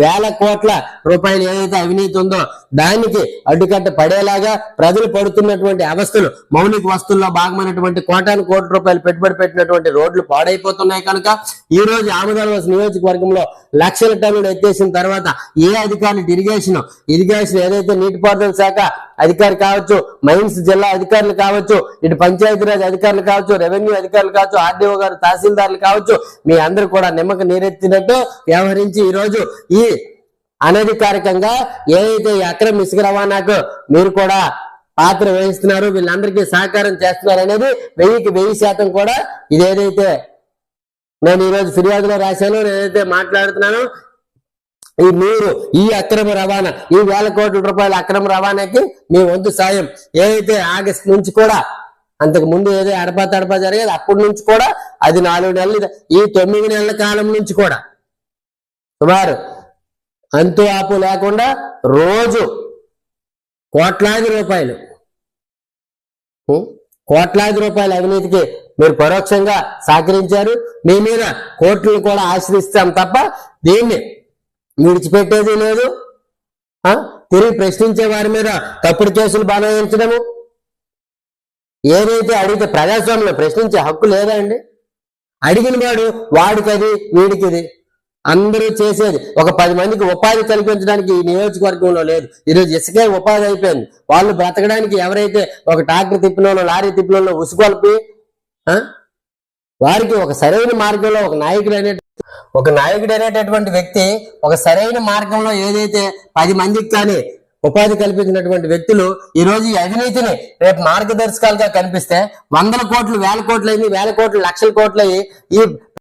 వేల కోట్ల రూపాయలు ఏదైతే అవినీతి ఉందో దానికి అడ్డుకట్ట పడేలాగా ప్రజలు పడుతున్నటువంటి అవస్థలు, మౌలిక వస్తువుల్లో భాగమైనటువంటి కోటాను కోట్ల రూపాయలు పెట్టుబడి పెట్టినటువంటి రోడ్లు పాడైపోతున్నాయి కనుక ఈ రోజు ఆమదాలవలస నియోజకవర్గంలో లక్షల టన్నులు ఎత్తేసిన తర్వాత ఏ అధికారులు ఇరిగేషన్ ఏదైతే నీటిపారుదల శాఖ అధికారి కావచ్చు, మైన్స్ జిల్లా అధికారులు కావచ్చు, ఇటు పంచాయతీరాజ్ అధికారులు కావచ్చు, రెవెన్యూ అధికారులు కావచ్చు, ఆర్డీఓ గారు, తహసీల్దార్లు కావచ్చు, మీ అందరూ కూడా నిమ్మక నీరెత్తినట్టు వ్యవహరించి ఈ రోజు ఈ అనధికారికంగా ఏదైతే అక్రమ ఇసుక రవాణాకు మీరు కూడా పాత్ర వహిస్తున్నారు, వీళ్ళందరికీ సహకారం చేస్తున్నారు అనేది 1000% కూడా ఇదేదైతే నేను ఈరోజు ఫిర్యాదులో రాశాను, నేనైతే మాట్లాడుతున్నాను, మీరు ఈ అక్రమ రవాణా, ఈ వేల కోట్ల రూపాయల అక్రమ రవాణాకి మీ వంతు సాయం ఏదైతే ఆగస్టు నుంచి కూడా, అంతకు ముందు ఏదో అడపా జరిగేది అప్పటి నుంచి కూడా, అది 4 నెలలు, ఈ 9 నెలల కాలం నుంచి కూడా సుమారు అంతు ఆపు లేకుండా రోజు కోట్లాది రూపాయల అవినీతికి మీరు పరోక్షంగా సహకరించారు. మీ మీద కోర్టులను కూడా ఆశ్రయిస్తాం తప్ప దీన్ని విడిచిపెట్టేది లేదు. తిరిగి ప్రశ్నించే వారి మీద తప్పుడు కేసులు బనాయించడము, ఏదైతే అడిగితే ప్రజాస్వామ్యంలో ప్రశ్నించే హక్కు లేదా అండి? అడిగిన వాడికది వీడికిది అందరూ చేసేది. ఒక 10 మందికి ఉపాధి కల్పించడానికి ఈ నియోజకవర్గంలో లేదు. ఈరోజు ఇసుకే ఉపాధి అయిపోయింది. వాళ్ళు బ్రతకడానికి ఎవరైతే ఒక ట్రాక్టర్ తిప్పినోళ్ళు, లారీ తిప్పినోళ్ళు ఉసుకొల్పి వారికి ఒక సరైన మార్గంలో ఒక నాయకుడు అనేటటువంటి వ్యక్తి ఒక సరైన మార్గంలో ఏదైతే 10 మందికి కానీ ఉపాధి కల్పించినటువంటి వ్యక్తులు ఈ రోజు ఈ అవినీతిని రేపు మార్గదర్శకాలుగా కనిపిస్తే 100 కోట్లు, 1000 కోట్లు అయింది, 1000 కోట్లు, లక్షల కోట్లు అయ్యి ఈ